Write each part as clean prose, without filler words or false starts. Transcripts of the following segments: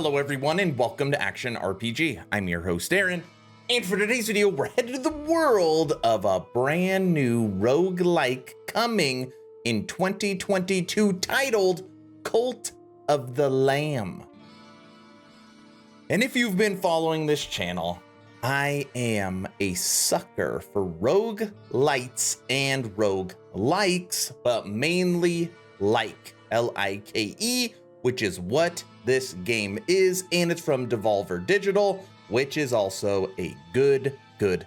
Hello everyone and welcome to Action RPG. I'm your host Aaron, and for today's video we're headed to the world of a brand new roguelike coming in 2022 titled Cult of the Lamb. And if you've been following this channel, I am a sucker for roguelites and roguelikes, but mainly like, L-I-K-E, which is what this game is, and it's from Devolver Digital, which is also a good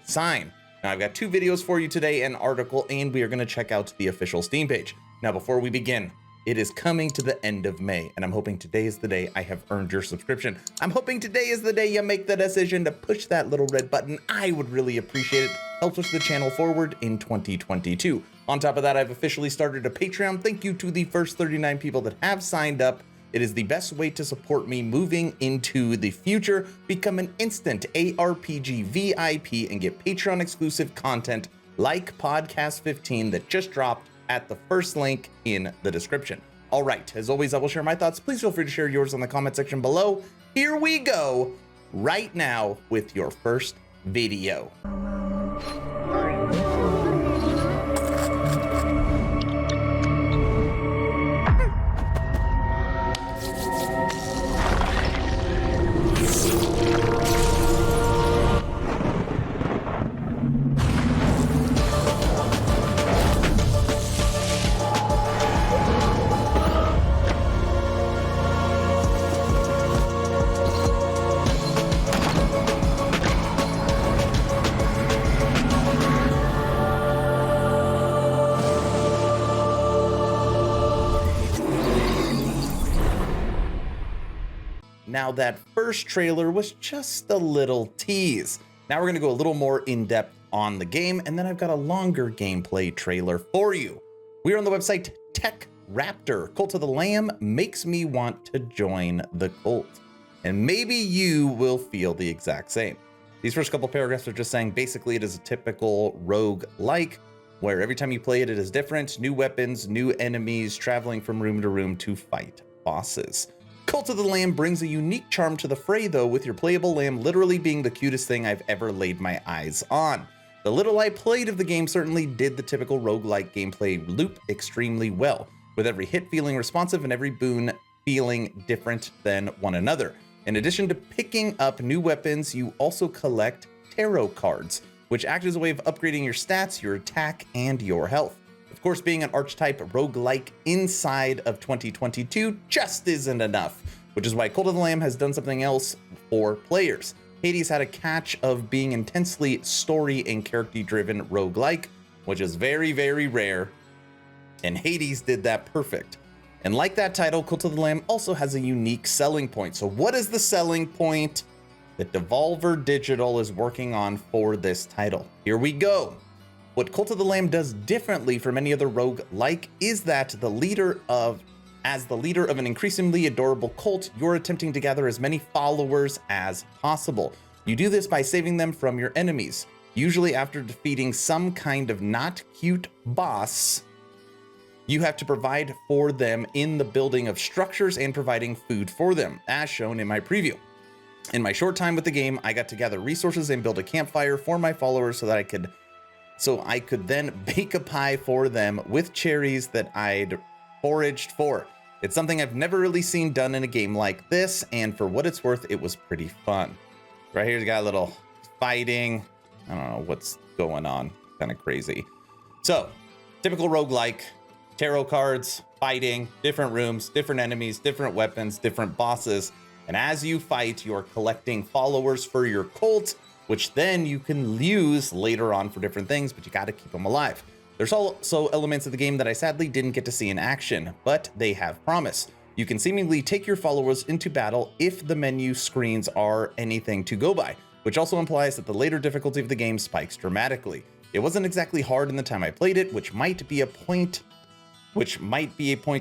sign. Now I've got two videos for you today, an article, and we are going to check out the official Steam page. Now before we begin, it is coming to the end of May, and I'm hoping today is the day I have earned your subscription. I'm hoping today is the day you make the decision to push that little red button. I would really appreciate it. Helps push the channel forward in 2022. On top of that, I've officially started a Patreon. Thank you to the first 39 people that have signed up. It is the best way to support me moving into the future. Become an instant ARPG VIP and get Patreon exclusive content like Podcast 15 that just dropped at the first link in the description. All right, as always, I will share my thoughts. Please feel free to share yours in the comment section below. Here we go right now with your first video. Now that first trailer was just a little tease. Now we're gonna go a little more in depth on the game, and then I've got a longer gameplay trailer for you. We are on the website Tech Raptor. Cult of the Lamb makes me want to join the cult. And maybe you will feel the exact same. These first couple paragraphs are just saying basically it is a typical roguelike, where every time you play it, it is different, new weapons, new enemies, traveling from room to room to fight bosses. Cult of the Lamb brings a unique charm to the fray though, with your playable lamb literally being the cutest thing I've ever laid my eyes on. The little I played of the game certainly did the typical roguelike gameplay loop extremely well, with every hit feeling responsive and every boon feeling different than one another. In addition to picking up new weapons, you also collect tarot cards, which act as a way of upgrading your stats, your attack, and your health. Of course, being an archetype roguelike inside of 2022 just isn't enough, which is why Cult of the Lamb has done something else for players. Hades had a catch of being intensely story and character-driven roguelike, which is very rare, and Hades did that perfect. And like that title, Cult of the Lamb also has a unique selling point. So what is the selling point that Devolver Digital is working on for this title? Here we go. What Cult of the Lamb does differently from any other roguelike is that as the leader of an increasingly adorable cult, you're attempting to gather as many followers as possible. You do this by saving them from your enemies, usually after defeating some kind of not cute boss. You have to provide for them in the building of structures and providing food for them, as shown in my preview. In my short time with the game, I got to gather resources and build a campfire for my followers so I could then bake a pie for them with cherries that I'd foraged for. It's something I've never really seen done in a game like this, and for what it's worth, it was pretty fun. Right here's got a little fighting. I don't know what's going on, kind of crazy. So, typical roguelike, tarot cards, fighting, different rooms, different enemies, different weapons, different bosses, and as you fight, you're collecting followers for your cult, which then you can use later on for different things, but you got to keep them alive. There's also elements of the game that I sadly didn't get to see in action, but they have promise. You can seemingly take your followers into battle if the menu screens are anything to go by, which also implies that the later difficulty of the game spikes dramatically. It wasn't exactly hard in the time I played it, which might be a point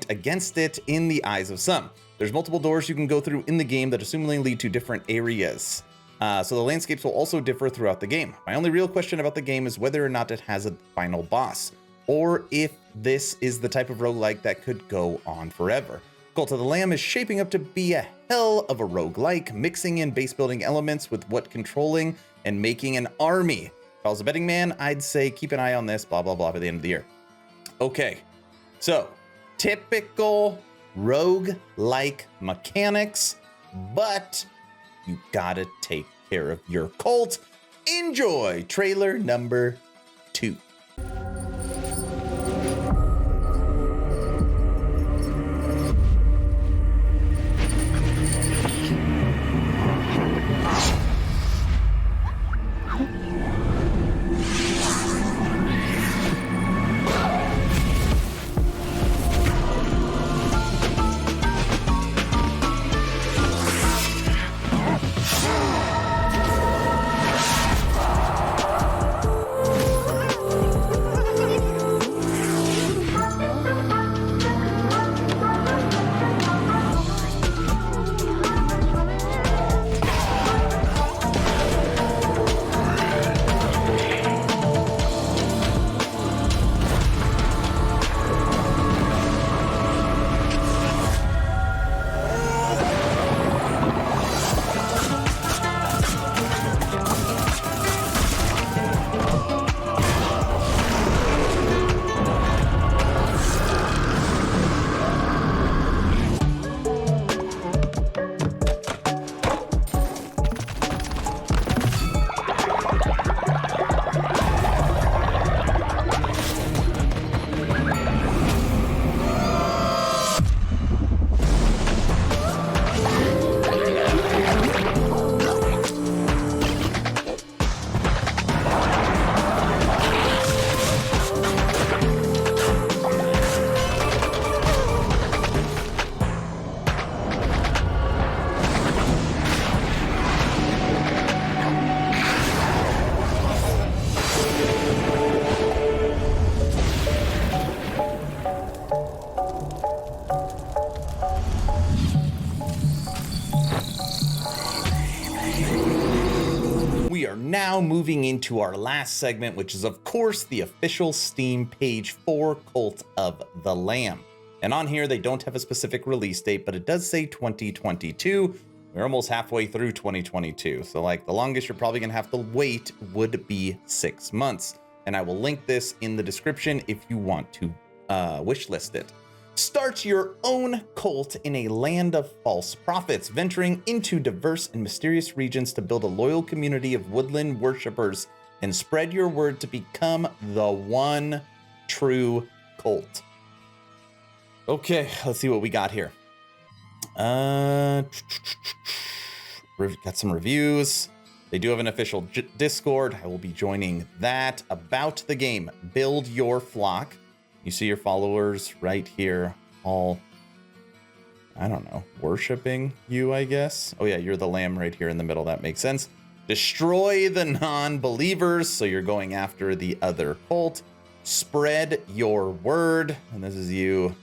against it in the eyes of some. There's multiple doors you can go through in the game that assumingly lead to different areas. So the landscapes will also differ throughout the game. My only real question about the game is whether or not it has a final boss, or if this is the type of roguelike that could go on forever. Cult of the Lamb is shaping up to be a hell of a roguelike, mixing in base building elements with what controlling and making an army. If I was a betting man, I'd say keep an eye on this, blah, blah, blah, by the end of the year. Okay, so typical roguelike mechanics, but you gotta take care of your cult. Enjoy trailer number 2. We are now moving into our last segment, which is of course the official Steam page for Cult of the Lamb. And on here, they don't have a specific release date, but it does say 2022. We're almost halfway through 2022. So like the longest you're probably gonna have to wait would be 6 months. And I will link this in the description if you want to wishlist it. Start your own cult in a land of false prophets, venturing into diverse and mysterious regions to build a loyal community of woodland worshippers and spread your word to become the one true cult. Okay, let's see what we got here. Got some reviews. They do have an official Discord. I will be joining that. About the game, build your flock. You see your followers right here, all, I don't know, worshiping you, I guess. Oh yeah, you're the lamb right here in the middle. That makes sense. Destroy the non-believers. So you're going after the other cult. Spread your word. And this is you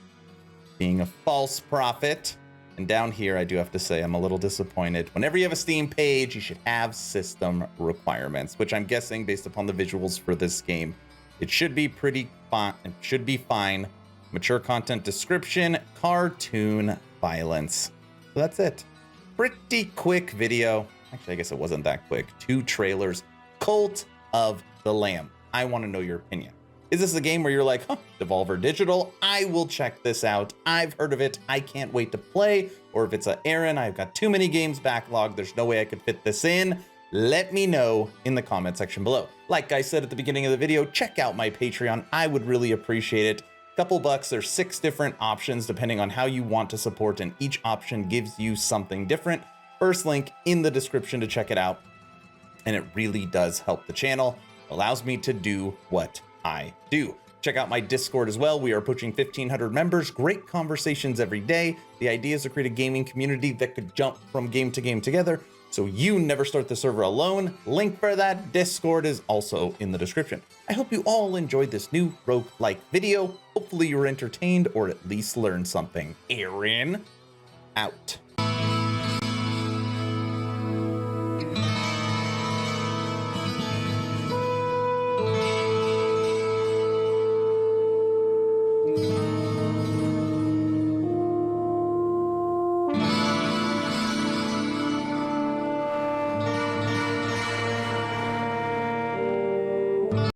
being a false prophet. And down here, I do have to say, I'm a little disappointed. Whenever you have a Steam page, you should have system requirements, which I'm guessing based upon the visuals for this game, it should be pretty fine. It should be fine. Mature content description, cartoon violence. So that's it. Pretty quick video. Actually, I guess it wasn't that quick. 2 trailers. Cult of the Lamb. I want to know your opinion. Is this a game where you're like, huh, Devolver Digital, I will check this out. I've heard of it. I can't wait to play. Or if it's a Aaron, I've got too many games backlogged. There's no way I could fit this in. Let me know in the comment section below. Like I said at the beginning of the video, check out my Patreon. I would really appreciate it. Couple bucks, there's 6 different options depending on how you want to support, and each option gives you something different. First link in the description to check it out. And it really does help the channel, allows me to do what I do. Check out my Discord as well. We are approaching 1,500 members, great conversations every day. The idea is to create a gaming community that could jump from game to game together, so you never start the server alone. Link for that Discord is also in the description. I hope you all enjoyed this new roguelike video. Hopefully you were entertained or at least learned something. Aaron, out.